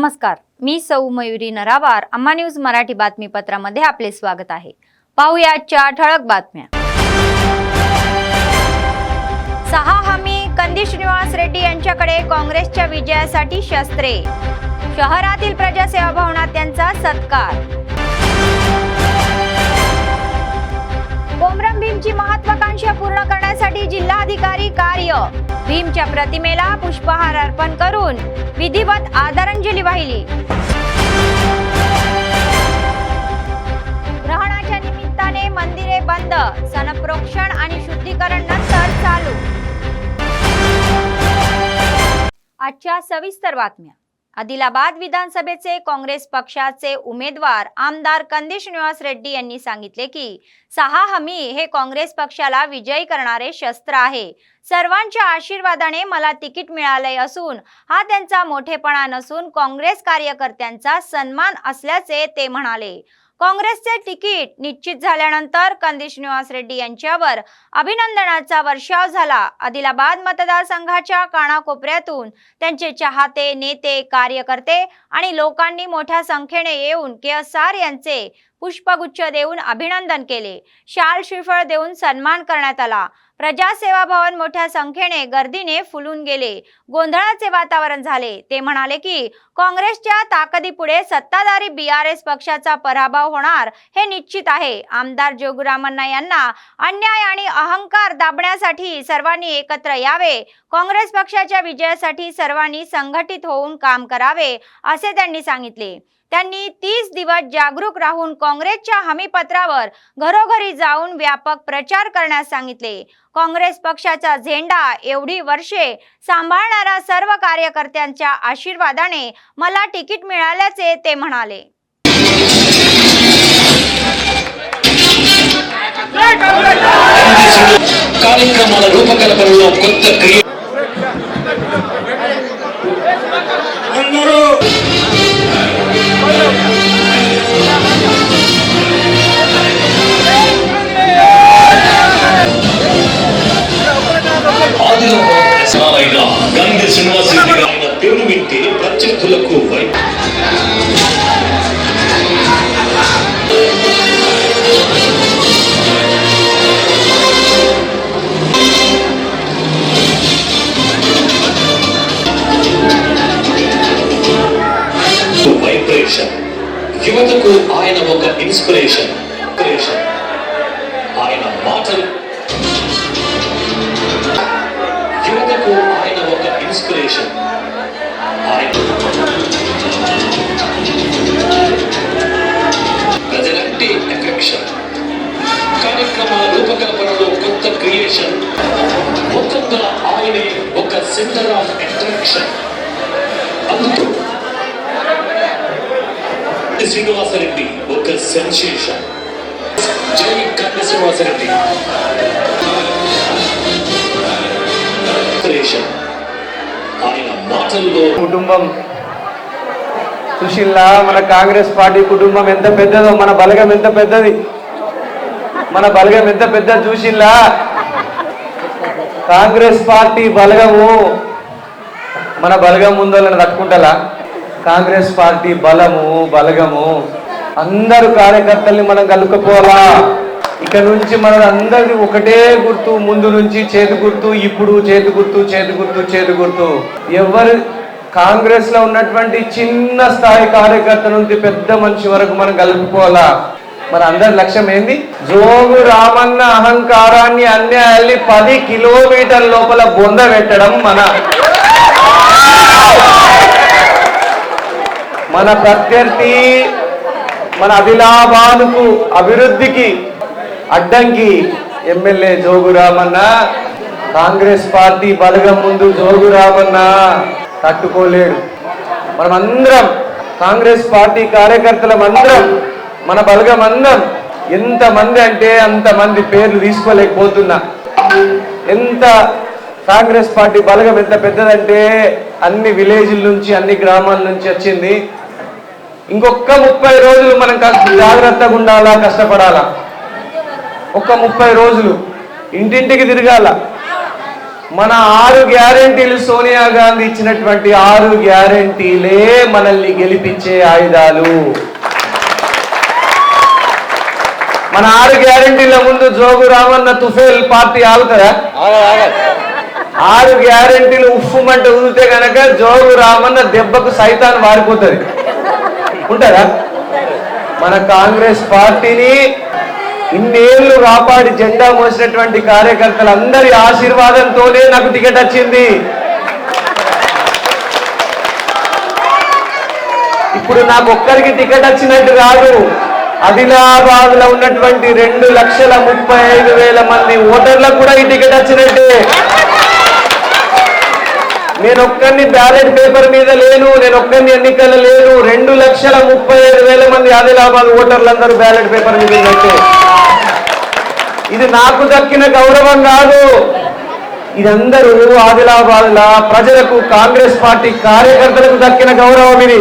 नमस्कार, मी सौ मयुरी नरावार. अम्मा न्यूज मराठी बातमीपत्रामध्ये आपले स्वागत आहे. पाहूया आजच्या ठळक बातम्या. 6 हमी कंदी श्रीनिवास रेड्डी यांच्याकडे काँग्रेसच्या विजयासाठी शस्त्रे. शहरातील प्रजासेवा भवनात त्यांचा सत्कार. कोमरम भीमची महत्वाकांक्षा पूर्ण करण्यासाठी जिल्हाधिकारी कार्य. भीमच्या प्रतिमेला पुष्पहार अर्पण करून विधिवत आदरांजली वाहिली. ग्रहणाच्या निमित्ताने मंदिरे बंद, सनप्रोक्षण आणि शुद्धीकरण नंतर चालू. आजच्या सविस्तर बातम्या. आदिलाबाद विधानसभेचे काँग्रेस पक्षाचे उमेदवार आमदार कंदी श्रीनिवास रेड्डी यांनी सांगितले की 6 हमी हे काँग्रेस पक्षाला विजयी करणारे शस्त्र आहे. सर्वांच्या आशीर्वादाने मला तिकीट मिळाले असून हा त्यांचा मोठेपणा नसून काँग्रेस कार्यकर्त्यांचा सन्मान असल्याचे ते म्हणाले. काँग्रेसचे तिकीट निश्चित झाल्यानंतर कंदी श्रीनिवास रेड्डी यांच्यावर अभिनंदनाचा वर्षाव झाला. आदिलाबाद मतदारसंघाच्या कानाकोपऱ्यातून त्यांचे चाहते, नेते, कार्यकर्ते आणि लोकांनी मोठ्या संख्येने येऊन केएसआर यांचे पुष्पगुच्छ देऊन अभिनंदन केले. शाल श्रीफळ देऊन सन्मान करण्यात आला. प्रजासेवा भवन मोठ्या संख्येने गर्दीने फुलून गेले. गोंधळाचे वातावरण झाले. ते म्हणाले की काँग्रेसच्या ताकदीपुढे सत्ताधारी बीआरएस पक्षाचा पराभव होणार हे निश्चित आहे. आमदार जोगुरामण्णा यांना अन्याय आणि अहंकार दाबण्यासाठी सर्वांनी एकत्र यावे. काँग्रेस पक्षाच्या विजयासाठी सर्वांनी संघटित होऊन काम करावे असे त्यांनी सांगितले. त्यांनी 30 दिवस जागरूक राहून काँग्रेसच्या हमीपत्रावर घरोघरी जाऊन व्यापक प्रचार करण्यास सांगितले. काँग्रेस पक्षाचा झेंडा एवढी वर्षे सांभाळणाऱ्या सर्व कार्यकर्त्यांच्या आशीर्वादाने मला तिकीट मिळाल्याचे ते म्हणाले. కార్యక్రమాల రూపకల్పనలో కొత్త కంది శ్రీనివాస్ రెడ్డి గారి పేరు వింటే ప్రత్యర్థులకు వైబ్రేషన్. యువతకు ఆయన ఒక ఇన్స్పిరేషన్. ఆయన మాటలు యువతకు ఆయన ఒక ఇన్స్పిరేషన్. ప్రజలంటే అట్రాక్షన్. కార్యక్రమాల రూపకల్పనలో కొత్త క్రియేషన్. మొత్తంగా ఆయనే ఒక సెంటర్ ఆఫ్ అట్రాక్షన్. అందుకు శ్రీనివాసరెడ్డి ఒక సెన్సేషన్. జై కంది శ్రీనివాసరెడ్డి. ఆయన మాటల్లో కుటుంబం సుశీల్లా, మన కాంగ్రెస్ పార్టీ కుటుంబం ఎంత పెద్దదో, మన బలగం ఎంత పెద్దది, మన బలగం ఎంత పెద్దది చూసిల్లా. కాంగ్రెస్ పార్టీ బలగము మన బలగం ముందోళ్ళని తట్టుకుంటలా. కాంగ్రెస్ పార్టీ బలగము అందరు కార్యకర్తల్ని మనం కలుపుకోవాలా. ఇక నుంచి మన అందరిది ఒకటే గుర్తు, ముందు నుంచి చేతి గుర్తు, ఇప్పుడు చేతి గుర్తు. ఎవరు కాంగ్రెస్ లో ఉన్నటువంటి చిన్న స్థాయి కార్యకర్త నుంచి పెద్ద మనిషి వరకు మనం కలుపుకోవాలా. మన అందరి లక్ష్యం ఏంది? జోగు రామన్న అహంకారాన్ని అన్యాయాన్ని 10 కిలోమీటర్ల లోపల బొంద పెట్టడం. మన ప్రత్యర్థి మన ఆదిలాబాద్కు అభివృద్ధికి అడ్డంకి ఎమ్మెల్యే జోగురామన్న. కాంగ్రెస్ పార్టీ బలగం ముందు జోగురామన్న తట్టుకోలేడు. మనమందరం కాంగ్రెస్ పార్టీ కార్యకర్తలమందరం, మన బలగం అందరం ఎంతమంది అంటే అంతమంది పేర్లు తీసుకోలేకపోతున్నా. ఎంత కాంగ్రెస్ పార్టీ బలగం ఎంత పెద్దదంటే అన్ని విలేజ్ల నుంచి, అన్ని గ్రామాల నుంచి వచ్చింది. ఇంకొక 30 రోజులు మనం జాగ్రత్తగా ఉండాలా, కష్టపడాలా. ఒక 30 రోజులు ఇంటింటికి తిరగాల. మన 6 గ్యారెంటీలు సోనియా గాంధీ ఇచ్చినటువంటి 6 గ్యారెంటీలే మనల్ని గెలిపించే ఆయుధాలు. మన 6 గ్యారెంటీల ముందు జోగు రామన్న తుఫేల్ పార్టీ ఆగుతారా? 6 గ్యారెంటీలు ఉఫ్ఫుమంటే ఊదితే గనక జోగు రామన్న దెబ్బకు సైతాన్ వారిపోతుంది. ఉంటారా? మన కాంగ్రెస్ పార్టీని ఇన్నేళ్లు కాపాడి జెండా మోసినటువంటి కార్యకర్తలందరి ఆశీర్వాదంతోనే నాకు టికెట్ వచ్చింది. ఇప్పుడు నాకు ఒక్కరికి టికెట్ వచ్చినట్టు కాదు, ఆదిలాబాద్ లో ఉన్నటువంటి 2,35,000 మంది ఓటర్లకు కూడా ఈ టికెట్ వచ్చినట్టే. నేను ఒక్కరిని బ్యాలెట్ పేపర్ మీద లేను, నేను ఒక్కరిని ఎన్నికల లేను. 2,35,000 మంది ఆదిలాబాద్ ఓటర్లందరూ బ్యాలెట్ పేపర్ మీద ఉన్నట్టే. ఇది నాకు దక్కిన గౌరవం కాదు, ఇదందరూ ఆదిలాబాద్ ప్రజలకు, కాంగ్रेस पार्टी कार्यकर्त्याలకు దక్కిన गौरव ఇది.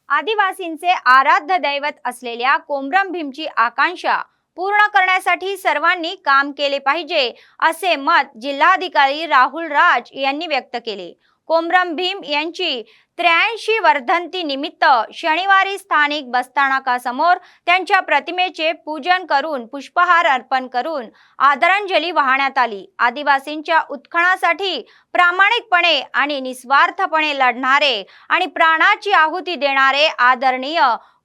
आदिवासींचे आराध्य दैवत असलेल्या कोमरम भीमची आकांक्षा पूर्ण करण्यासाठी सर्वांनी काम केले पाहिजे असे मत जिल्हाधिकारी राहुल राज यांनी व्यक्त केले. कोमरम भीम यांची 83 वर्धंती निमित्त शनिवारी स्थानिक बसस्थानकासमोर त्यांच्या प्रतिमेचे पूजन करून पुष्पहार अर्पण करून आदरांजली वाहण्यात आली. आदिवासींच्या उत्खनासाठी प्रामाणिकपणे आणि निस्वार्थपणे लढणारे आणि प्राणाची आहुती देणारे आदरणीय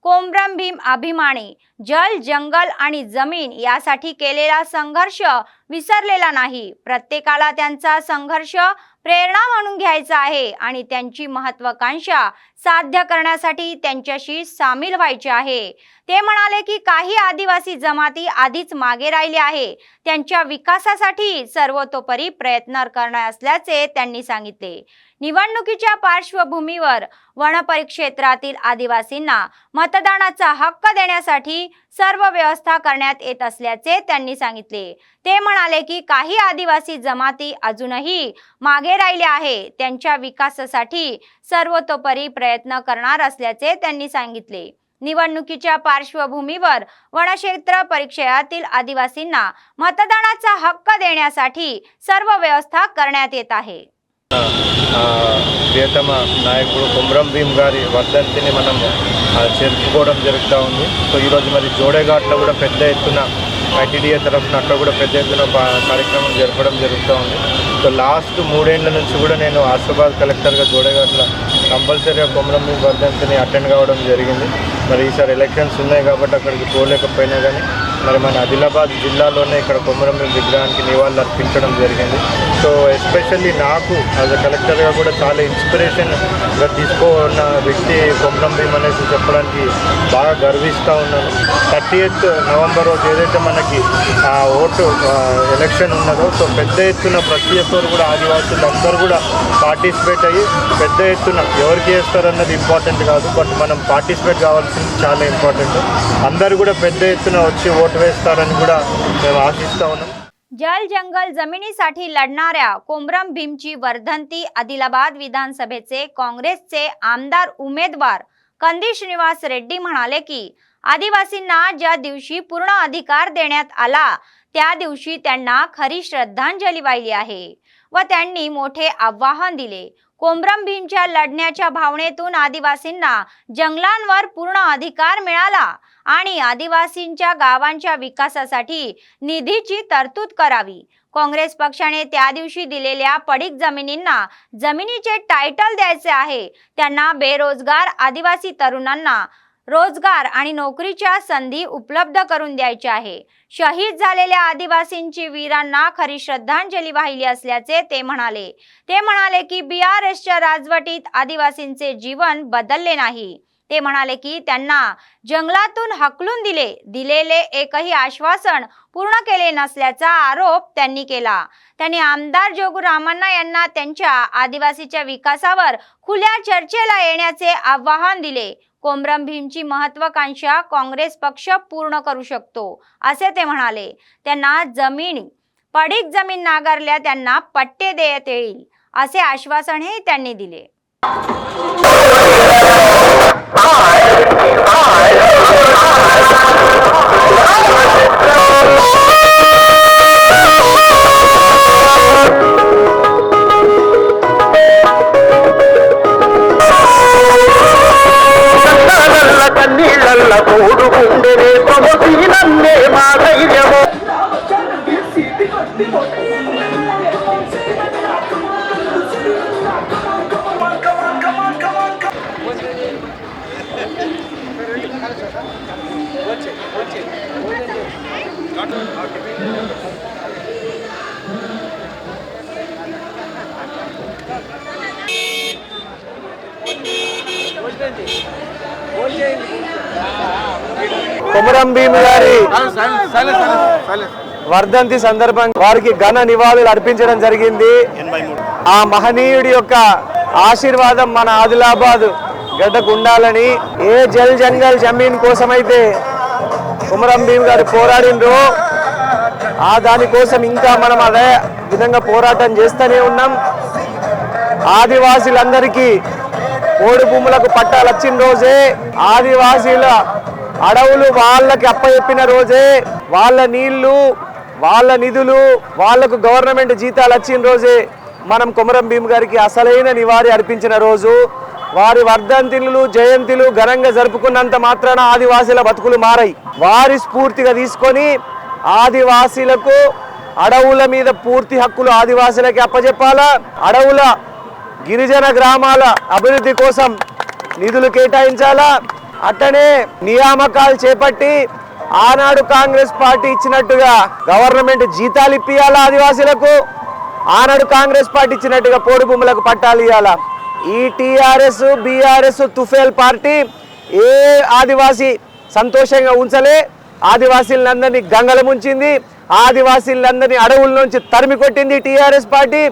कोमरम भीम अभिमानी जल, जंगल आणि जमीन यासाठी केलेला संघर्ष विसरलेला नाही. प्रत्येकाला त्यांचा संघर्ष प्रेरणा म्हणून घ्यायचा आहे आणि त्यांची महत्त्वाकांक्षा साध्य करण्यासाठी त्यांच्याशी सामील व्हायचे आहे. ते म्हणाले की काही आदिवासी जमाती आधीच मागे राहिले आहे, त्यांच्या विकासासाठी सर्वतोपरी प्रयत्न करणार असल्याचे त्यांनी सांगितले. निवडणुकीच्या पार्श्वभूमीवर वन परिक्षेत्रातील आदिवासींना मतदानाचा हक्क देण्यासाठी सर्व व्यवस्था करण्यात येत असल्याचे त्यांनी सांगितले. ते म्हणाले की काही आदिवासी जमाती अजूनही मागे राहिले आहे, त्यांच्या विकासासाठी सर्वतोपरी प्रयत्न करणार असल्याचे त्यांनी सांगितले. निवडणुकीच्या पार्श्वभूमीवर वनक्षेत्र परिक्षेत्रातील आदिवासींना मतदानाचा हक्क देण्यासाठी सर्व व्यवस्था करण्यात येत आहे. ప్రియతమ నాయకుడు కొమరం భీమ్ గారి వర్ధంతిని మనం జరుపుకోవడం జరుగుతూ ఉంది. సో ఈరోజు మరి జోడేఘాట్లో కూడా పెద్ద ఎత్తున ఐటీడీఏ తరఫున అక్కడ కూడా పెద్ద ఎత్తున కార్యక్రమం జరపడం జరుగుతూ ఉంది. సో లాస్ట్ 3 ఏళ్ల నుంచి కూడా నేను ఆసిఫాబాద్ కలెక్టర్గా జోడేఘాట్ల కంపల్సరీగా కొమరం భీమ్ వర్ధంతిని అటెండ్ కావడం జరిగింది. మరి ఈసారి ఎలక్షన్స్ ఉన్నాయి కాబట్టి అక్కడికి పోలేకపోయినా కానీ మరి మన ఆదిలాబాద్ జిల్లాలోనే ఇక్కడ కొమరం భీమ్ విగ్రహానికి నివాళులు అర్పించడం జరిగింది. సో ఎస్పెషల్లీ నాకు యాజ్ అ కలెక్టర్గా కూడా చాలా ఇన్స్పిరేషన్గా తీసుకున్న వ్యక్తి కొమరం భీమ్ అనేసి చెప్పడానికి బాగా గర్విస్తూ ఉన్నాను. 30th నవంబర్ రోజు ఏదైతే మనకి ఆ ఓటు ఎలక్షన్ ఉన్నదో, సో పెద్ద ఎత్తున ప్రతి ఒక్కరు కూడా ఆదివాసులు అందరూ కూడా పార్టిసిపేట్ అయ్యి పెద్ద ఎత్తున ఎవరికి వేస్తారన్నది ఇంపార్టెంట్ కాదు, బట్ మనం పార్టిసిపేట్ కావాల్సింది చాలా ఇంపార్టెంట్. అందరూ కూడా పెద్ద ఎత్తున వచ్చి ఓటు వేస్తారని కూడా మేము ఆశిస్తూ ఉన్నాం. जल, जंगल, जमिनीसाठी लढणाऱ्या कोमरम भीमची वर्धंती आदिलाबाद विधानसभेचे काँग्रेसचे आमदार उमेदवार कंदी श्रीनिवास रेड्डी म्हणाले की आदिवासींना ज्या दिवशी पूर्ण अधिकार देण्यात आला त्या दिवशी त्यांना खरी श्रद्धांजली वाहिली आहे व त्यांनी मोठे आव्हान दिले. कोमरम भीमच्या लढण्याच्या भावनेतून आदिवासींना जंगलांवर पूर्ण अधिकार मिळाला आणि आदिवासींच्या गावांच्या विकासासाठी निधीची तरतूद करावी. काँग्रेस पक्षाने त्या दिवशी दिलेल्या पडीक जमिनींना जमिनीचे टायटल द्यायचे आहे. त्यांना बेरोजगार आदिवासी तरुणांना रोजगार आणि नोकरीच्या संधी उपलब्ध करून द्यायची आहे. शहीद झालेल्या आदिवासींची वीरांना खरी श्रद्धांजली वाहिली असल्याचे ते म्हणाले. ते म्हणाले की BRSच्या राजवटीत आदिवासींचे जीवन बदलले नाही. ते म्हणाले की त्यांना जंगलातून हकलून दिलेले एकही आश्वासन पूर्ण केले नसल्याचा आरोप त्यांनी केला. त्यांनी आमदार जोगू रामण्णा यांना त्यांच्या आदिवासीच्या विकासावर खुल्या चर्चेला येण्याचे आवाहन दिले. कोमरम भीमची महत्त्वाकांक्षा काँग्रेस पक्ष पूर्ण करू शकतो असे ते म्हणाले. त्यांना पडीक जमीन नाकारल्या त्यांना पट्टे देण्यात येईल असे आश्वासनही त्यांनी दिले. గుండె కొడుకు నన్నే మా ధైర్యము కొమరం భీమ్ గారి వర్ధంతి సందర్భంగా వారికి ఘన నివాళులు అర్పించడం జరిగింది. ఆ మహనీయుడి యొక్క ఆశీర్వాదం మన ఆదిలాబాద్ గడ్డకు ఉండాలని, ఏ జల్ జంగల్ జమీన్ కోసమైతే కొమరం భీమ్ గారు పోరాడిండ్రో ఆ దానికోసం ఇంకా మనం అదే విధంగా పోరాటం చేస్తూనే ఉన్నాం. ఆదివాసీలందరికీ పోడు భూములకు పట్టాలు వచ్చిన రోజే, ఆదివాసీల అడవులు వాళ్ళకి అప్పచెప్పిన రోజే, వాళ్ళ నీళ్లు వాళ్ళ నిధులు వాళ్లకు గవర్నమెంట్ జీతాలు వచ్చిన రోజే మనం కొమరం భీమ్ గారికి అసలైన నివాళి అర్పించిన రోజు. వారి వర్ధంతిలు జయంతిలు ఘనంగా జరుపుకున్నంత మాత్రాన ఆదివాసీల బతుకులు మారాయి. వారి స్ఫూర్తిగా తీసుకొని ఆదివాసీలకు అడవుల మీద పూర్తి హక్కులు ఆదివాసీలకి అప్పచెప్పాలా, అడవుల గిరిజన గ్రామాల అభివృద్ధి కోసం నిధులు కేటాయించాలా, అట్టనే నియామకాలు చేపట్టి ఆనాడు కాంగ్రెస్ పార్టీ ఇచ్చినట్టుగా గవర్నమెంట్ జీతాలు ఇప్పియాలా ఆదివాసీలకు, ఆనాడు కాంగ్రెస్ పార్టీ ఇచ్చినట్టుగా పోడు భూములకు పట్టాలు ఇవ్వాలా. ఈ టీఆర్ఎస్ బీఆర్ఎస్ తుఫేల్ పార్టీ ఏ ఆదివాసీ సంతోషంగా ఉంచలే, ఆదివాసీలందరినీ గంగల ముంచింది, ఆదివాసీలందరినీ అడవుల నుంచి తరిమి కొట్టింది టీఆర్ఎస్ పార్టీ.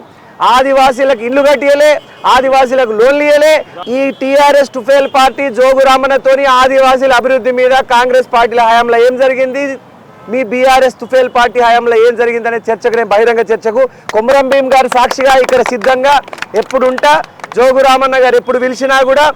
ఆదివాసీలకు ఇల్లు కట్టియలే, ఆదివాసీలకు లోన్లు ఇయ్యలే. ఈ టీఆర్ఎస్ టుఫేల్ పార్టీ జోగు రామన్నతోని ఆదివాసీల అభివృద్ధి మీద కాంగ్రెస్ పార్టీల హయాంలో ఏం జరిగింది, మీ బీఆర్ఎస్ తుఫేల్ పార్టీ హయాంలో ఏం జరిగిందనే చర్చకు, నేను బహిరంగ చర్చకు కొమరం భీమ్ గారు సాక్షిగా ఇక్కడ సిద్ధంగా ఎప్పుడు ఉంటా. జోగు రామన్న గారు ఎప్పుడు పిలిచినా కూడా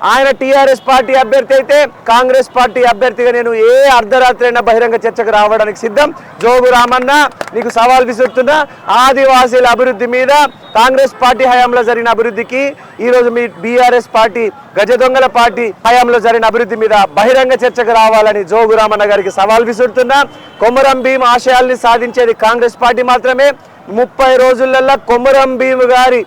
ఆయన టీఆర్ఎస్ పార్టీ అభ్యర్థి అయితే కాంగ్రెస్ పార్టీ అభ్యర్థిగా నేను ఏ అర్ధరాత్రి అయినా బహిరంగ చర్చకు రావడానికి సిద్ధం. జోగు రామన్న నీకు సవాల్ విసురుతున్నా, ఆదివాసీల అభివృద్ధి మీద కాంగ్రెస్ పార్టీ హయాంలో జరిగిన అభివృద్ధికి ఈరోజు మీ బీఆర్ఎస్ పార్టీ గజ దొంగల పార్టీ హయాంలో జరిగిన అభివృద్ధి మీద బహిరంగ చర్చకు రావాలని జోగు రామన్న గారికి సవాల్ విసురుతున్నా. కొమరం భీమ్ ఆశయాల్ని సాధించేది కాంగ్రెస్ పార్టీ మాత్రమే. 30 రోజులలో కొమరం భీమ్ గారి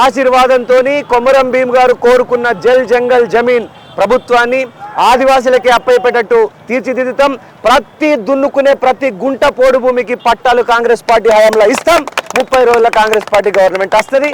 ఆశీర్వాదంతో కొమరం భీమ్ గారు కోరుకున్న జల్ జంగల్ జమీన్ ప్రభుత్వాన్ని ఆదివాసీలకి అప్పయ్యేటట్టు తీర్చిదిద్దుతాం. ప్రతి దున్నుకునే ప్రతి గుంట పోడు భూమికి పట్టాలు కాంగ్రెస్ పార్టీ హయాంలో ఇస్తాం. 30 రోజుల కాంగ్రెస్ పార్టీ గవర్నమెంట్ వస్తుంది.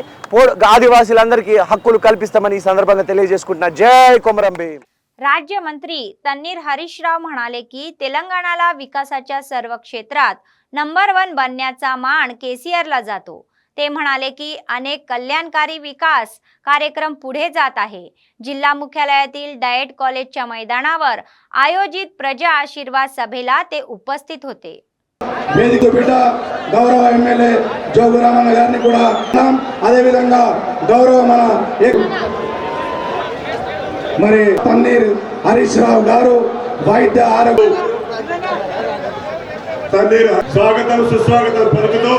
ఆదివాసీలందరికీ హక్కులు కల్పిస్తామని ఈ संदर्भात తెలియజేసుకుంటున్నా. जय कोमरम भीम. राज्यमंत्री तन्नीर हरीश राव म्हणाले की तेलंगणाला विकासाच्या सर्व क्षेत्रात नंबर 1 बनण्याचा मान केसीआरला जातो. ते म्हणाले की अनेक कल्याणकारी विकास कार्यक्रम पुढे जात आहे. जिल्हा मुख्यालयातील डाएट कॉलेजच्या मैदानावर आयोजित प्रजा आशीर्वाद सभेला ते उपस्थित होते. వేదిక బిడ్డ గౌరవ ఎమ్మెల్యే జోగు రామన్న గారిని కూడా అదే విధంగా గౌరవ మన మరి తన్నీర్ హరీష్ రావు గారు వైద్య ఆరోగ్య తన్నీర్ స్వాగతం సుస్వాగతం పలుకుతూ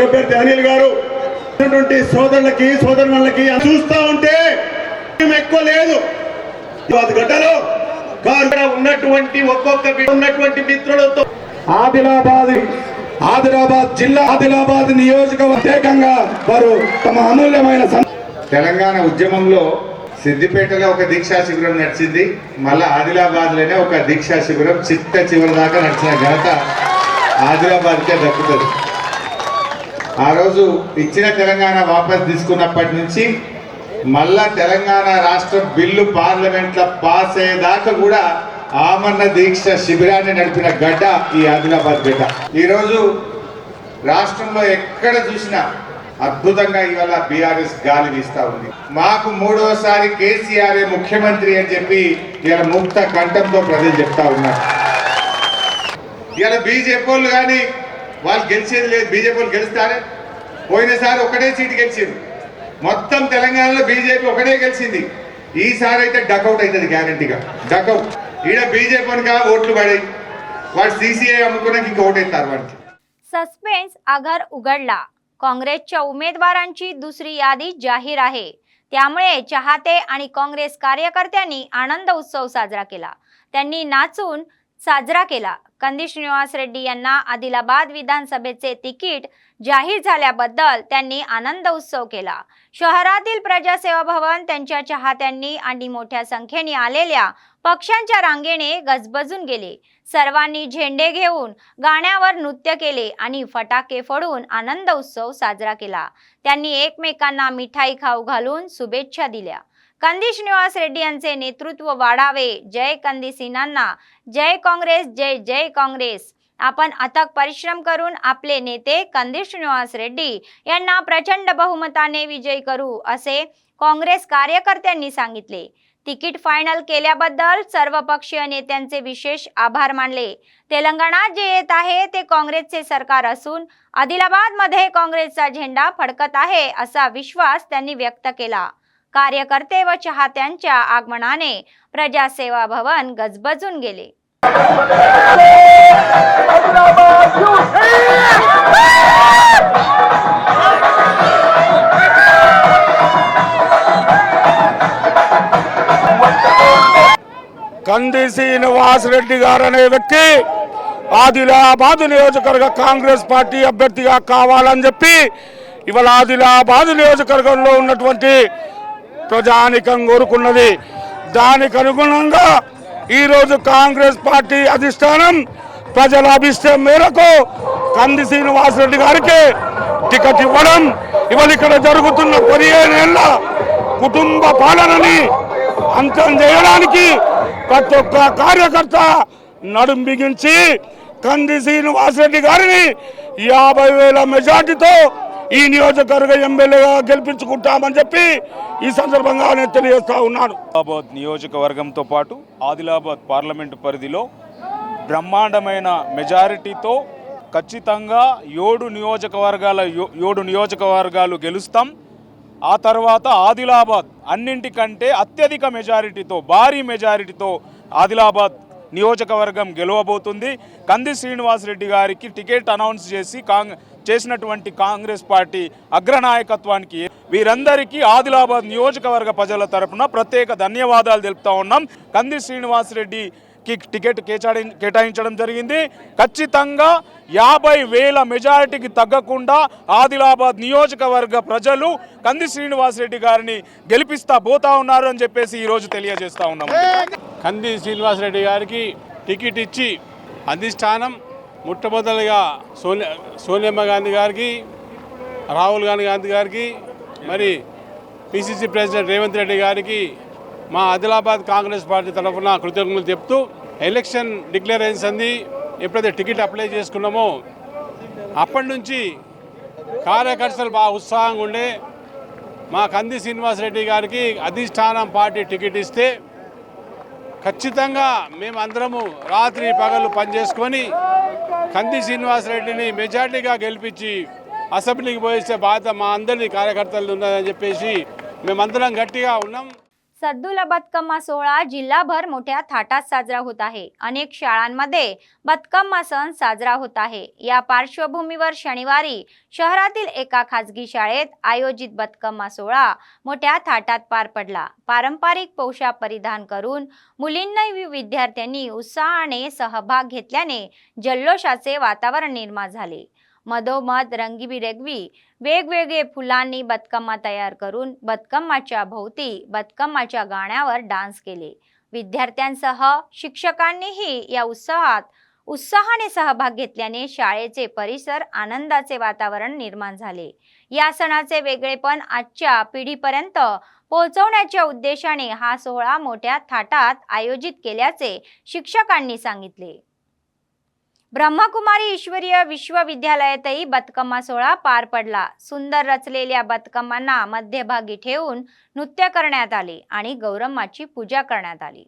అభ్యర్థి అనిల్ గారు సోదరులకి సోదరులకి చూస్తా ఉంటే ఎక్కువ లేదు గడ్డలో ఉన్నటువంటి ఒక్కొక్క ఉన్నటువంటి మిత్రులతో ఆదిలాబాద్ జిల్లా ఆదిలాబాద్ నియోజకవర్గంగా వారు తమ అమూల్యమైన తెలంగాణ ఉద్యమంలో సిద్దిపేటలో ఒక దీక్షా శిబిరం నడిచింది. మళ్ళా ఆదిలాబాద్ లోనే ఒక దీక్షా శిబిరం చిట్ట చివరి దాకా నడిచిన ఘనత ఆదిలాబాద్కే దక్కుతుంది. ఆ రోజు ఇచ్చిన తెలంగాణ వాపస్ తీసుకున్నప్పటి నుంచి మళ్ళా తెలంగాణ రాష్ట్ర బిల్లు పార్లమెంట్లో పాస్ అయ్యేదాకా కూడా ఆమరణ దీక్ష శిబిరాన్ని నడిపిన గడ్డ ఈ ఆదిలాబాద్ గడ్డ. ఈరోజు రాష్ట్రంలో ఎక్కడ చూసినా అద్భుతంగా ఇవాళ బీఆర్ఎస్ గాలి వీస్తా ఉంది. మాకు 3వసారి కేసీఆర్ ముఖ్యమంత్రి అని చెప్పి ఇవాళ ముక్త కంఠంతో ప్రజలు చెప్తా ఉన్నారు. ఇవాళ బీజేపీ వాళ్ళు కానీ వాళ్ళు గెలిచేది లేదు. బీజేపీ వాళ్ళు గెలుస్తారే, పోయినసారి ఒకటే సీటు గెలిచింది. మొత్తం తెలంగాణలో బీజేపీ ఒకటే గెలిచింది. ఈసారి అయితే డకౌట్ అవుతుంది గ్యారంటీగా. డకౌట్ ఈడ బీజేపీ ఓట్లు పడాయి, వాడు सीसीआय अमुकुनाक इंका ओट येतात वाटते. सस्पेन्स आघार उघडला. काँग्रेसच्या उमेदवारांची दुसरी यादी जाहीर आहे. त्यामुळे चाहते आणि काँग्रेस कार्यकर्त्यांनी आनंद उत्सव साजरा केला. त्यांनी नाचून साजरा केला। कंदी श्रीनिवास रेड्डी यांना आदिलाबाद विधानसभेचे तिकीट जाहीर झाल्याबद्दल त्यांनी आनंद उत्सव केला। शहरातील प्रजासेवा भवन त्यांच्या चाहत्यांनी आणि मोठ्या संख्येने आलेल्या पक्षांच्या रांगेने गजबजून गेले। सर्वांनी झेंडे घेऊन गाण्यावर नृत्य केले आणि फटाके फोडून आनंद उत्सव साजरा केला। त्यांनी एकमेकांना मिठाई खाऊ घालून शुभेच्छा दिल्या। कंदी श्रीनिवास रेड्डी यांचे नेतृत्व वाढावे। जय कंदी सिन्हांना, जय काँग्रेस, जय जय काँग्रेस। आपण अथक परिश्रम करून आपले नेते कंदी श्रीनिवास रेड्डी यांना प्रचंड बहुमताने विजयी करू, असे काँग्रेस कार्यकर्त्यांनी सांगितले। तिकीट फायनल केल्याबद्दल सर्व पक्षीय नेत्यांचे विशेष आभार मानले। तेलंगणात जे येत आहे ते काँग्रेसचे सरकार असून आदिलाबादमध्ये काँग्रेसचा झेंडा फडकत आहे, असा विश्वास त्यांनी व्यक्त केला। कार्यकर्ते व चाहत्यांच्या आगमनाने प्रजासेवा भवन गजबजून गेले। కంది శ్రీనివాస్ రెడ్డి గారు అనే వ్యక్తి ఆదిలాబాద్ నియోజకవర్గ కాంగ్రెస్ పార్టీ అభ్యర్థిగా కావాలని చెప్పి ఇవాళ ఆదిలాబాద్ నియోజకవర్గంలో ఉన్నటువంటి ప్రజానికం కోరుకున్నది। దానికి అనుగుణంగా ఈరోజు కాంగ్రెస్ పార్టీ అధిష్టానం ప్రజల అభిష్టం మేరకు కంది శ్రీనివాస్ రెడ్డి గారికి టికెట్ ఇవ్వడం, ఇవాళ ఇక్కడ జరుగుతున్న 15 ఏళ్ల కుటుంబ పాలనని అంతం చేయడానికి ప్రతి ఒక్క కార్యకర్త నడుం బిగించి కంది శ్రీనివాస్ రెడ్డి గారిని 50,000 మెజార్టీతో ఈ నియోజకవర్గ ఎమ్మెల్యేగా గెలిపించుకుంటామని చెప్పి ఈ సందర్భంగా నేను తెలియజేస్తా ఉన్నాను। ఆదిలాబాద్ నియోజకవర్గంతో పాటు ఆదిలాబాద్ పార్లమెంటు పరిధిలో బ్రహ్మాండమైన మెజారిటీతో ఖచ్చితంగా 7 నియోజకవర్గాలు గెలుస్తాం। ఆ తర్వాత ఆదిలాబాద్ అన్నింటికంటే అత్యధిక మెజారిటీతో, భారీ మెజారిటీతో ఆదిలాబాద్ నియోజకవర్గం గెలవబోతుంది। కంది శ్రీనివాస్ రెడ్డి గారికి టికెట్ అనౌన్స్ చేసినటువంటి కాంగ్రెస్ పార్టీ అగ్రనాయకత్వానికి వీరందరికీ ఆదిలాబాద్ నియోజకవర్గ ప్రజల తరపున ప్రత్యేక ధన్యవాదాలు తెలుపుతా ఉన్నాం। కంది శ్రీనివాస్ రెడ్డికి టికెట్ కేటాయించడం జరిగింది। ఖచ్చితంగా 50,000 మెజారిటీకి తగ్గకుండా ఆదిలాబాద్ నియోజకవర్గ ప్రజలు కంది శ్రీనివాస్ రెడ్డి గారిని గెలిపిస్తా పోతా ఉన్నారు అని చెప్పేసి ఈరోజు తెలియజేస్తా ఉన్నాం। కంది శ్రీనివాస్ రెడ్డి గారికి టికెట్ ఇచ్చి అధిష్టానం మొట్టమొదటిగా సోనియమ్మ గాంధీ గారికి, రాహుల్ గాంధీ గారికి, మరి పిసిసి ప్రెసిడెంట్ రేవంత్ రెడ్డి గారికి మా ఆదిలాబాద్ కాంగ్రెస్ పార్టీ తరఫున కృతజ్ఞతలు చెప్తూ, ఎలక్షన్ డిక్లరేషన్స్ అంది ఎప్పుడైతే టికెట్ అప్లై చేసుకున్నామో అప్పటి నుంచి కార్యకర్తలు బాగా ఉత్సాహంగా ఉండే మా కంది శ్రీనివాస్ రెడ్డి గారికి అధిష్టానం పార్టీ టికెట్ ఇస్తే ఖచ్చితంగా మేమందరము రాత్రి పగలు పనిచేసుకొని కంది శ్రీనివాస్ రెడ్డిని మెజార్టీగా గెలిపించి అసెంబ్లీకి పోయిస్తే బాధ్యత మా అందరి కార్యకర్తలు ఉన్నదని చెప్పేసి మేమందరం गट्टीగా ఉన్నాం। सद्दूला बदकम्मा सोहळा जिल्हाभर मोठ्या थाटात साजरा होत आहे। अनेक शाळांमध्ये बदकम्मा सण साजरा होत आहे। या पार्श्वभूमीवर शनिवारी शहरातील एका खाजगी शाळेत आयोजित बदकम्मा सोहळा मोठ्या थाटात पार पडला। पारंपरिक पोशाख परिधान करून मुलींनी विद्यार्थ्यांनी उत्साहाने सहभाग घेतल्याने जल्लोषाचे वातावरण निर्माण झाले। मधोमध रंगीबेरंगी वेगवेगळे फुलांनी बदकम्मा तयार करून बदकम्माच्या भोवती बदकम्माच्या गाण्यावर डान्स केले। विद्यार्थ्यांसह शिक्षकांनीही या उत्साहाने सहभाग घेतल्याने शाळेचे परिसर आनंदाचे वातावरण निर्माण झाले। या सणाचे वेगळेपण आजच्या पिढीपर्यंत पोहोचवण्याच्या उद्देशाने हा सोहळा मोठ्या थाटात आयोजित केल्याचे शिक्षकांनी सांगितले। ब्रह्मकुमारी ईश्वरीय विश्वविद्यालयातही बदकम्मा सोहळा पार पडला। सुंदर रचलेल्या बदकम्मांना मध्यभागी ठेवून नृत्य करण्यात आले आणि गौरम्माची पूजा करण्यात आली।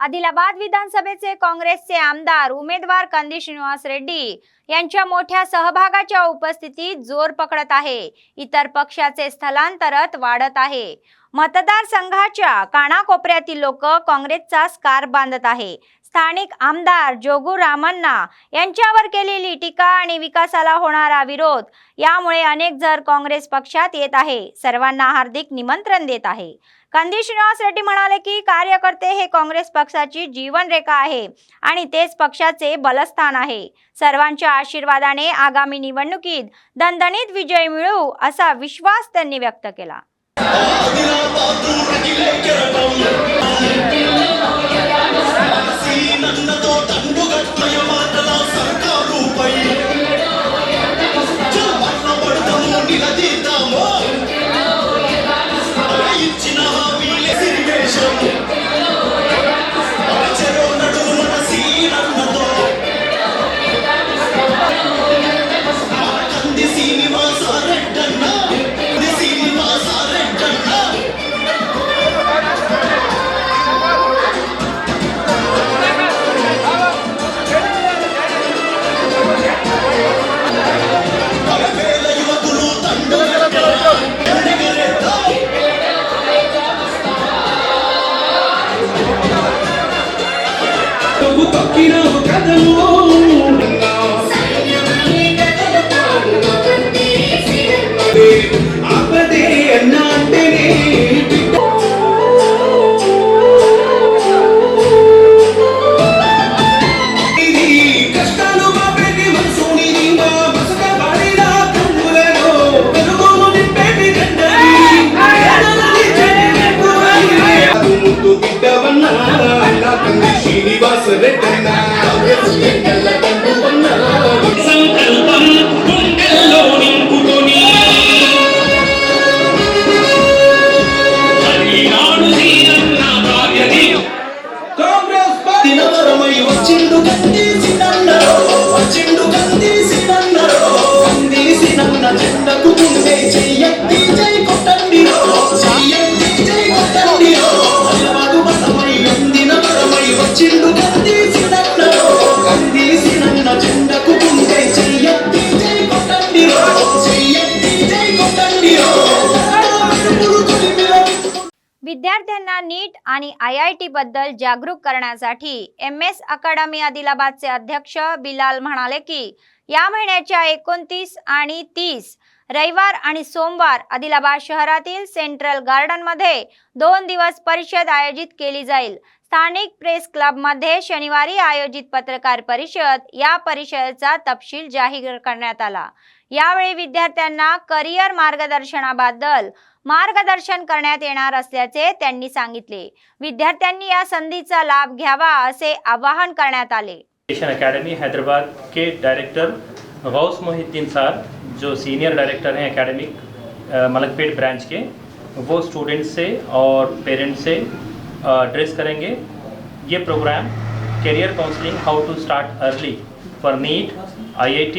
आदिलाबाद विधानसभेचे काँग्रेसचे आमदार उमेदवार कंदी श्रीनिवास रेड्डी यांच्या मोठ्या सहभागाच्या उपस्थितीत जोर पकडत आहे। इतर पक्षाचे स्थलांतरत वाढत आहे। मतदारसंघाच्या कानाकोपऱ्यातील लोक काँग्रेसचा स्कार्फ बांधत आहे। स्थानिक आमदार जोगू रामण्णा यांच्यावर केलेली टीका आणि विकासाला होणारा विरोध यामुळे अनेक जण काँग्रेस पक्षात येत आहे. सर्वांना हार्दिक निमंत्रण देत आहे. कंदी श्रीनिवास रेड्डी म्हणाले की कार्यकर्ते हे काँग्रेस पक्षाची जीवनरेखा आहे आणि तेच पक्षाचे बलस्थान आहे. सर्वांच्या आशीर्वादाने आगामी निवडणुकीत दणदणीत विजय मिळू असा विश्वास त्यांनी व्यक्त केला. विद्यार्थ्यांना नीट आणि IIT बद्दल जागरूक करण्यासाठी MS अकॅडमी आदिलाबादचे अध्यक्ष बिलाल म्हणाले की या महिन्याच्या 29 आणि 30 रविवार आणि सोमवार आदिलाबाद शहरातील सेंट्रल गार्डनमध्ये 2 दिवस परिषद आयोजित केली जाईल. स्थानिक प्रेस क्लबमध्ये शनिवारी आयोजित पत्रकार परिषद या परिषदेचा तपशील जाहीर करण्यात आला. यावेळी विद्यार्थ्यांना करिअर मार्गदर्शनाबद्दल मार्गदर्शन करण्यात येणार असल्याचे त्यांनी सांगितले. विद्यार्थ्यांनी या संधीचा लाभ घ्यावा असे आवाहन करण्यात आले. एकेडमी हैदराबाद के डायरेक्टर गौस मोहिद्दीन साहब जो सीनियर डायरेक्टर हैं एकेडमिक मलकपेट ब्रांच के, वो स्टूडेंट्स से और पेरेंट्स से एड्रेस करेंगे. ये programme career counselling how to start early for NEET IIT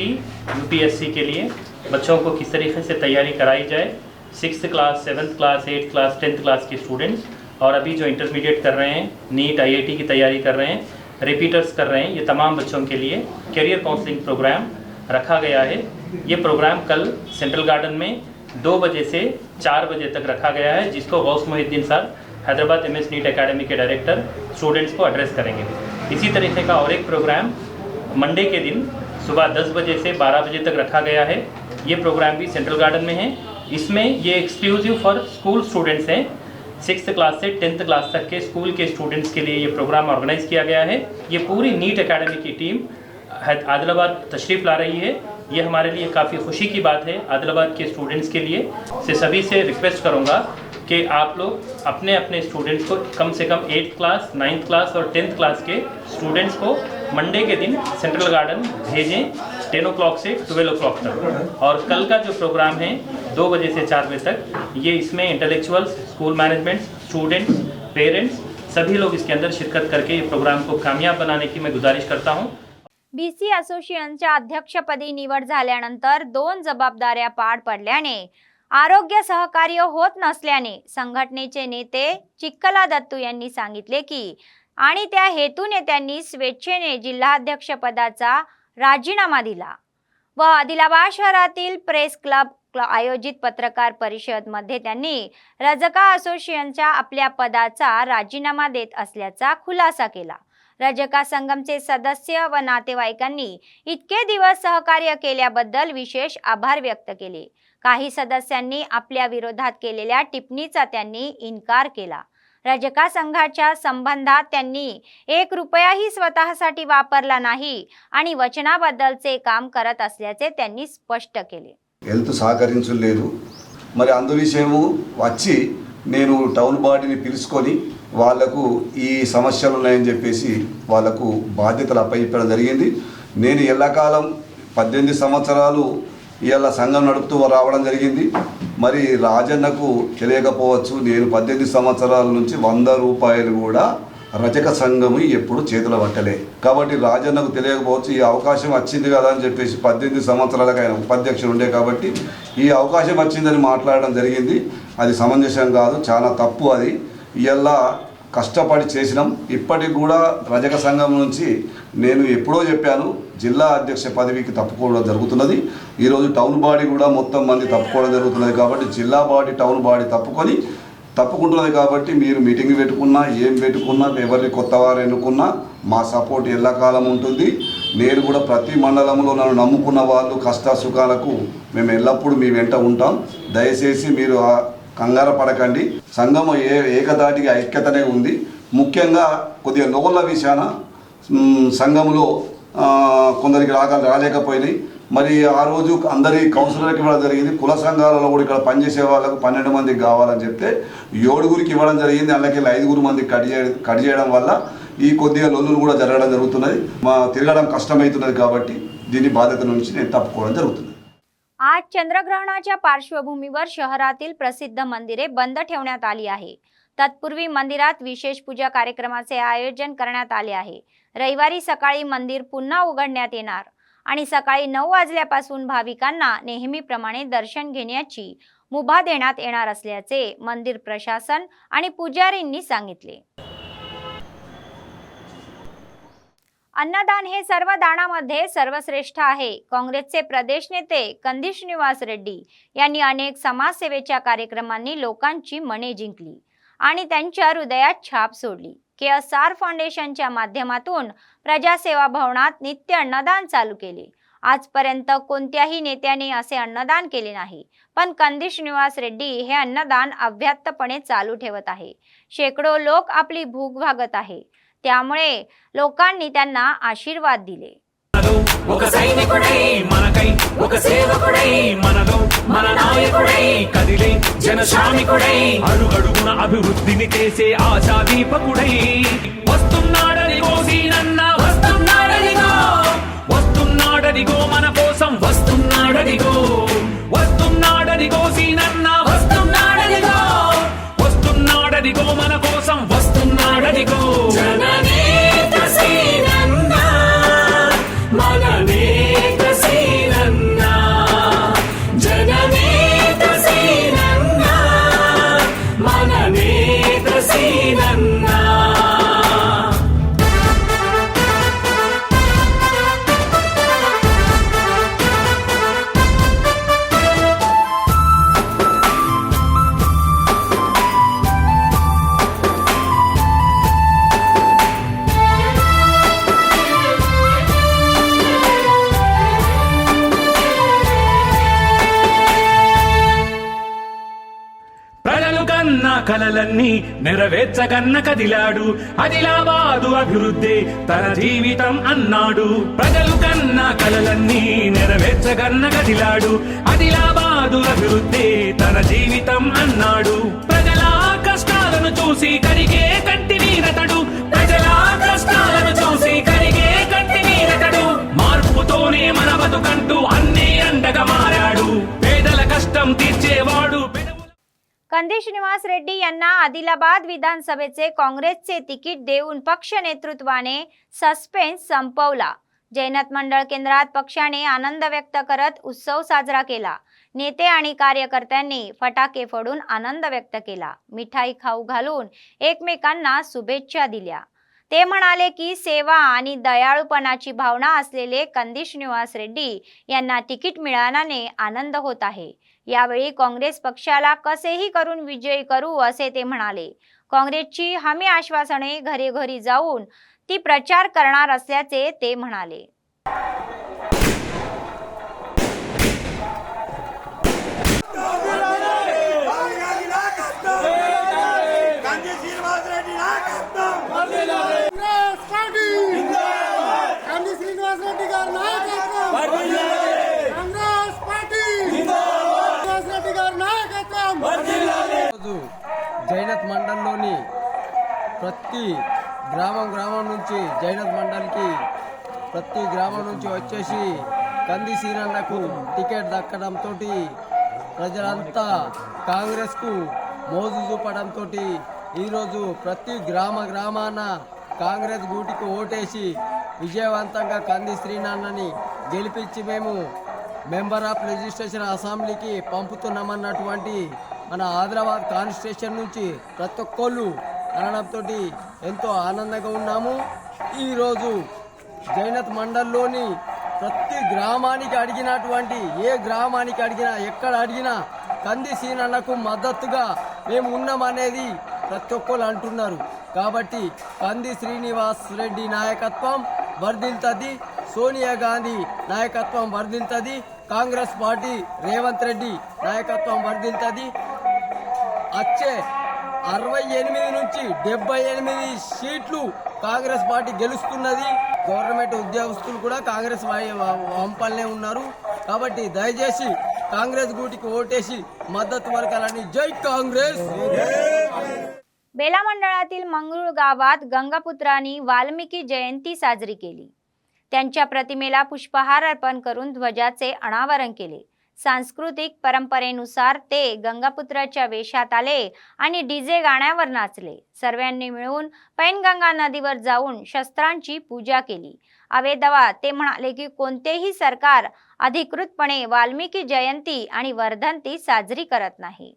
UPSC के लिए बच्चों को किस तरीके से तैयारी कराई जाए. 6th class 7th class 8th class 10th class के स्टूडेंट्स और अभी जो इंटरमीडिएट कर रहे हैं, नीट IIT की तैयारी कर रहे हैं, रिपीटर्स कर रहे हैं, ये तमाम बच्चों के लिए करियर काउंसलिंग प्रोग्राम रखा गया है. ये प्रोग्राम कल सेंट्रल गार्डन में 2 बजे से 4 बजे तक रखा गया है, जिसको गौस मोहिद्दीन साहब हैदराबाद MS नीट अकेडमी के डायरेक्टर स्टूडेंट्स को एड्रेस करेंगे. इसी तरीके का और एक प्रोग्राम मंडे के दिन सुबह 10 बजे से 12 बजे तक रखा गया है. ये प्रोग्राम भी सेंट्रल गार्डन में है. इसमें ये एक्सक्लूसिव फॉर स्कूल स्टूडेंट्स हैं. 6th क्लास से 10th क्लास तक के स्कूल के स्टूडेंट्स के लिए ये प्रोग्राम ऑर्गेनाइज किया गया है. ये पूरी नीट अकेडमी की टीम आदिलाबाद तशरीफ़ ला रही है. ये हमारे लिए काफ़ी खुशी की बात है आदिलाबाद के स्टूडेंट्स के लिए. सभी से रिक्वेस्ट करूँगा कि आप लोग अपने अपने स्टूडेंट्स को कम से कम 8th क्लास 9th क्लास और 10th क्लास के स्टूडेंट्स को मंडे के दिन सेंट्रल गार्डन भेजें 10 o'clock से 12 o'clock तक. और कल का जो प्रोग्राम है 2 बजे से 4 बजे तक, ये इसमें intellectuals, school management, students, parents सभी लोग इसके अंदर शिरकत करके ये प्रोग्राम को कामयाब बनाने की मैं गुजारिश करता हूँ. BC असोसिएशनच्या अध्यक्षपदी निवड झाल्यानंतर 2 जबाबदाऱ्या पार पडल्याने आरोग्य सहकार्य होत नसल्याने संघटनेचे नेते चिक्कला दत्तू यांनी सांगितले की आणि त्या हेतूने त्यांनी स्वेच्छेने जिल्हाध्यक्ष पदाचा राजीनामा दिला व आदिलाबाद शहरातील प्रेस क्लब आयोजित पत्रकार परिषद मध्ये त्यांनी रजका असोसिएशनच्या आपल्या पदाचा राजीनामा देत असल्याचा खुलासा केला. रजका संगमचे सदस्य व नातेवाईकांनी इतके दिवस सहकार्य केल्याबद्दल विशेष आभार व्यक्त केले. काही सदस्यांनी आपल्या विरोधात केलेल्या टिप्पणीचा त्यांनी इन्कार केला. रजका संघाच्या संबंधात त्यांनी 1 रुपयाही स्वतःसाठी वापरला नाही आणि वचनाबद्दलचे काम करत असल्याचे त्यांनी स्पष्ट केले. హెల్త్ సహకరించలేదు. మరి అందు విషయము వచ్చి నేను టౌన్ బాడీని పిలుచుకొని వాళ్లకు ఈ సమస్యలు ఉన్నాయని చెప్పేసి వాళ్లకు బాధ్యతలు అప్పగించడం జరిగింది. నేను ఎల్లకాలం 18 సంవత్సరాలు ఇవాళ సంఘం నడుపుతూ రావడం జరిగింది. మరి రాజన్నకు తెలియకపోవచ్చు, నేను 18 సంవత్సరాల నుంచి 100 రూపాయలు కూడా రజక సంఘము ఎప్పుడు చేతుల పట్టలే. కాబట్టి రాజన్నకు తెలియకపోవచ్చు. ఈ అవకాశం వచ్చింది కదా అని చెప్పేసి 18 సంవత్సరాలకు ఆయన ఉపాధ్యక్షుడు ఉండే కాబట్టి ఈ అవకాశం వచ్చిందని మాట్లాడడం జరిగింది. అది సమంజసం కాదు, చాలా తప్పు. అది ఇలా కష్టపడి చేసినాం. ఇప్పటికి కూడా రజక సంఘం నుంచి నేను ఎప్పుడో చెప్పాను, జిల్లా అధ్యక్ష పదవికి తప్పుకోవడం జరుగుతున్నది. ఈరోజు టౌన్ బాడీ కూడా మొత్తం మంది తప్పుకోవడం జరుగుతున్నది. కాబట్టి జిల్లా బాడీ టౌన్ బాడీ తప్పుకుంటున్నది. కాబట్టి మీరు మీటింగ్ పెట్టుకున్నా, ఏం పెట్టుకున్నా, ఎవరిని కొత్త వారు ఎన్నుకున్నా మా సపోర్ట్ ఎల్లకాలం ఉంటుంది. నేను కూడా ప్రతి మండలంలో నన్ను నమ్ముకున్న వాళ్ళు కష్ట సుఖాలకు మేము ఎల్లప్పుడూ మీ వెంట ఉంటాం. దయచేసి మీరు కంగారు పడకండి. సంఘం ఏకదాటిగా ఐక్యతనే ఉంది. ముఖ్యంగా కొద్దిగా లోన్ల విషయాన సంఘంలో కొందరికి రాలేకపోయినాయి. మరి ఆ రోజు అందరి కౌన్సిలర్కి ఇవ్వడం జరిగింది. కుల సంఘాలలో కూడా ఇక్కడ పనిచేసే వాళ్ళకు 12 మందికి కావాలని చెప్తే 7గురికి ఇవ్వడం జరిగింది. అందులోకి 5 మందికి కట్ చేయడం వల్ల ఈ కొద్దిగా లొల్లులు కూడా జరగడం జరుగుతున్నది. తిరగడం కష్టమవుతున్నది. కాబట్టి దీని బాధ్యత నుంచి నేను తప్పుకోవడం జరుగుతుంది. आज चंद्रग्रहणाच्या पार्श्वभूमीवर शहरातील प्रसिद्ध मंदिरे बंद ठेवण्यात आली आहे. तत्पूर्वी मंदिरात विशेष पूजा कार्यक्रमाचे आयोजन करण्यात आले आहे. रविवारी सकाळी मंदिर पुन्हा उघडण्यात येणार आणि सकाळी 9 वाजल्यापासून भाविकांना नेहमीप्रमाणे दर्शन घेण्याची मुभा देण्यात येणार असल्याचे मंदिर प्रशासन आणि पुजारींनी सांगितले. अन्नदान हे सर्व दानामध्ये सर्वश्रेष्ठ आहे. काँग्रेसचे प्रदेश नेते कंदी श्रीनिवास रेड्डी यांनी अनेक समाजसेवेच्या कार्यक्रमांनी लोकांची मने जिंकली आणि त्यांच्या हृदयात छाप सोडली. KSR फाउंडेशनच्या माध्यमातून प्रजासेवा भवनात नित्य अन्नदान चालू केले. आजपर्यंत कोणत्याही नेत्याने असे अन्नदान केले नाही, पण कंदी श्रीनिवास रेड्डी हे अन्नदान अव्याहतपणे चालू ठेवत आहे. शेकडो लोक आपली भूक भागत आहे. त्यामुळे लोकांनी त्यांना आशीर्वाद दिले. ఒక సైనికుడై మనకై ఒక సేవకుడై మనలో మన నాయకుడై కదిలే జనశ్రామికుడై అడుగడుగున అభివృద్ధిని చేసే ఆశా దీపకుడై వస్తున్నాడని కోసినన్న వస్తున్నాడనిగో మన కోసం వస్తున్నాడనిగో కోసినన్న వస్తున్నాడనిగో మన కోసం వస్తున్నాడనిగో జననేత శ్రీనన్న మననేత శ్రీనన్న జననేత శ్రీనన్న మననేత శ్రీనన్న కలలన్నీ నెరవేర్చగన్న కదిలాడు. ఆదిలాబాదు అభివృద్ధి తన జీవితం అన్నాడు. ప్రజలు కన్న కలలన్నీ నెరవేర్చగన్న కదిలాడు. ఆదిలాబాదు అభివృద్ధి తన జీవితం అన్నాడు. ప్రజల కష్టాలను చూసి కరిగే కంటి నీరతడు. ప్రజల కష్టాలను చూసి కరిగే కంటి నీరతడు. మార్పుతోనే మన బతుకంటూ అన్నీ అండగా మారాడు. పేదల కష్టం తీర్చేవాడు. कंदी श्रीनिवास रेड्डी यांना आदिलाबाद विधानसभेचे काँग्रेसचे तिकीट देऊन पक्ष नेतृत्वाने सस्पेन्स संपवला. जैनत मंडळ केंद्रात पक्षाने आनंद व्यक्त करत उत्सव साजरा केला. नेते आणि कार्यकर्त्यांनी फटाके फोडून आनंद व्यक्त केला. मिठाई खाऊ घालून एकमेकांना शुभेच्छा दिल्या. ते म्हणाले की सेवा आणि दयाळूपणाची भावना असलेले कंदी श्रीनिवास रेड्डी यांना तिकीट मिळाल्याने आनंद होत आहे. यावेळी काँग्रेस पक्षाला कसेही करून विजयी करू असे ते म्हणाले. काँग्रेसची हमी आश्वासने घरी घरी जाऊन ती प्रचार करणार असल्याचे ते म्हणाले. జైనత్ మండలంలోని ప్రతి గ్రామం నుంచి జైనత్ మండల్కి ప్రతి గ్రామం నుంచి వచ్చేసి కంది సీనన్నకు టికెట్ దక్కడంతో ప్రజలంతా కాంగ్రెస్కు మోజు చూపడంతో ఈరోజు ప్రతి గ్రామాన కాంగ్రెస్ గూటికి ఓటేసి విజయవంతంగా కంది శ్రీనన్నని గెలిపించి మేము మెంబర్ ఆఫ్ లెజిస్లేషన్ అసెంబ్లీకి పంపుతున్నామన్నటువంటి మన ఆదిలాబాద్ కాన్స్టిట్యూషన్ నుంచి ప్రతి ఒక్కళ్ళు అనడంతో ఎంతో ఆనందంగా ఉన్నాము. ఈరోజు జైనత్ మండల్లోని ప్రతి గ్రామానికి అడిగినటువంటి ఏ గ్రామానికి అడిగినా ఎక్కడ అడిగినా కంది సీనన్నకు మద్దతుగా మేము ఉన్నామనేది ప్రతి ఒక్కరు అంటున్నారు. కాబట్టి కంది శ్రీనివాస్ రెడ్డి నాయకత్వం వర్ధిల్తది, సోనియా గాంధీ నాయకత్వం వర్ధిల్తది, కాంగ్రెస్ పార్టీ రేవంత్ రెడ్డి నాయకత్వం వర్ధిల్తది. వచ్చే 68 నుంచి 78 సీట్లు కాంగ్రెస్ పార్టీ గెలుస్తున్నది. గవర్నమెంట్ ఉద్యోగస్తులు కూడా काँग्रेस వంపల్నే ఉన్నారు. కాబట్టి దయచేసి काँग्रेस గూటికి ఓటేసి మద్దతు పలకాలని. జై काँग्रेस. बेला मंडळातील मंगरूळ गावात गंगापुत्रांनी वाल्मिकी जयंती साजरी केली. त्यांच्या प्रतिमेला पुष्पहार अर्पण करून ध्वजाचे अनावरण केले. सांस्कृतिक परंपरेनुसार ते गंगापुत्राच्या वेशात आले आणि डीजे गाण्यावर नाचले. सर्वांनी मिळून पैनगंगा नदीवर जाऊन शस्त्रांची पूजा केली. आवेदवा ते म्हणाले की कोणतेही सरकार अधिकृतपणे वाल्मिकी जयंती आणि वर्धंती साजरी करत नाही.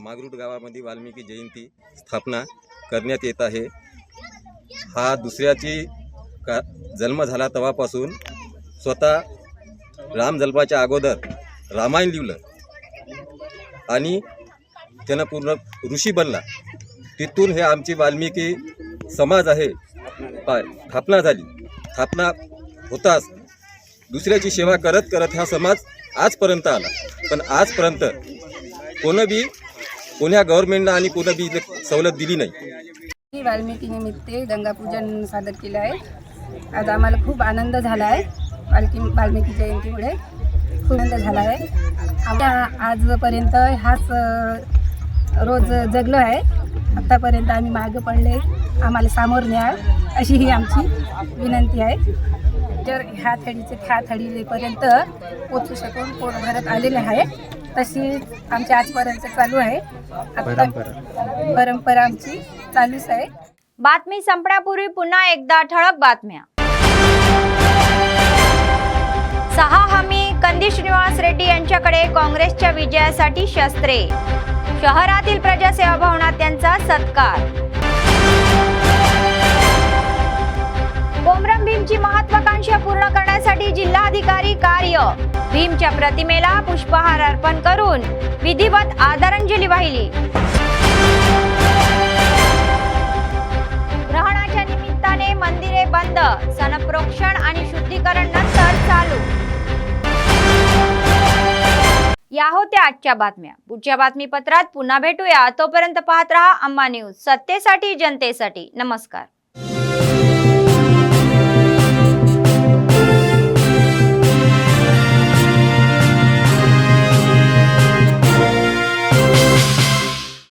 मागरूळ गावामध्ये वाल्मिकी जयंती स्थापना करण्यात येत आहे. हा दुसऱ्याची जन्म झाला तेव्हापासून स्वतः राम जन्माच्या अगोदर रामायण लिहिलं आणि त्यानं पूर्ण ऋषी बनला. तिथून हे आमची वाल्मिकी समाज आहे स्थापना झाली. स्थापना होताच दुसऱ्याची सेवा करत करत हा समाज आजपर्यंत आला. पण आजपर्यंत कोण्या गव्हर्नमेंटला आणि कोणी बी सवलत दिली नाही. वाल्मिकी निमित्त गंगापूजन सादर केलं आहे. आज आम्हाला खूप आनंद झाला आहे. वाल्मिकी जयंतीमुळे खूप आनंद झाला आहे. आम्ही आजपर्यंत हाच रोज जगलो आहे. आतापर्यंत आम्ही मागे पडले, आम्हाला सामोर न्या अशी ही आमची विनंती आहे. जर ह्या थडीचे त्या थडीपर्यंत पोचू शकून पोट भरत आलेले आहे. तशीच आमच्या आजपर्यंत चालू आहे. परंपरा आमची चालूच आहे. बातमी संपण्यापूर्वी पुन्हा एकदा ठळक बातम्या. 6 हमी कंदी श्रीनिवास रेड्डी यांच्याकडे काँग्रेसच्या विजयासाठी शस्त्रे. शहरातील प्रजासेवा भवनात त्यांचा सत्कार. कोमरम भीमची महत्वाकांक्षा पूर्ण करण्यासाठी जिल्हाधिकारी कार्य. भीमच्या प्रतिमेला पुष्पहार अर्पण करून विधिवत आदरांजली वाहिली. ग्रहणाच्या निमित्ताने मंदिरे बंद, सनप्रोक्षण आणि शुद्धीकरण नंतर चालू. या होत्या आजच्या बातम्या. पुढच्या बातमीपत्रात पुन्हा भेटूया. तोपर्यंत पाहत रहा अंबा न्यूज, सत्तेसाठी जनतेसाठी. नमस्कार.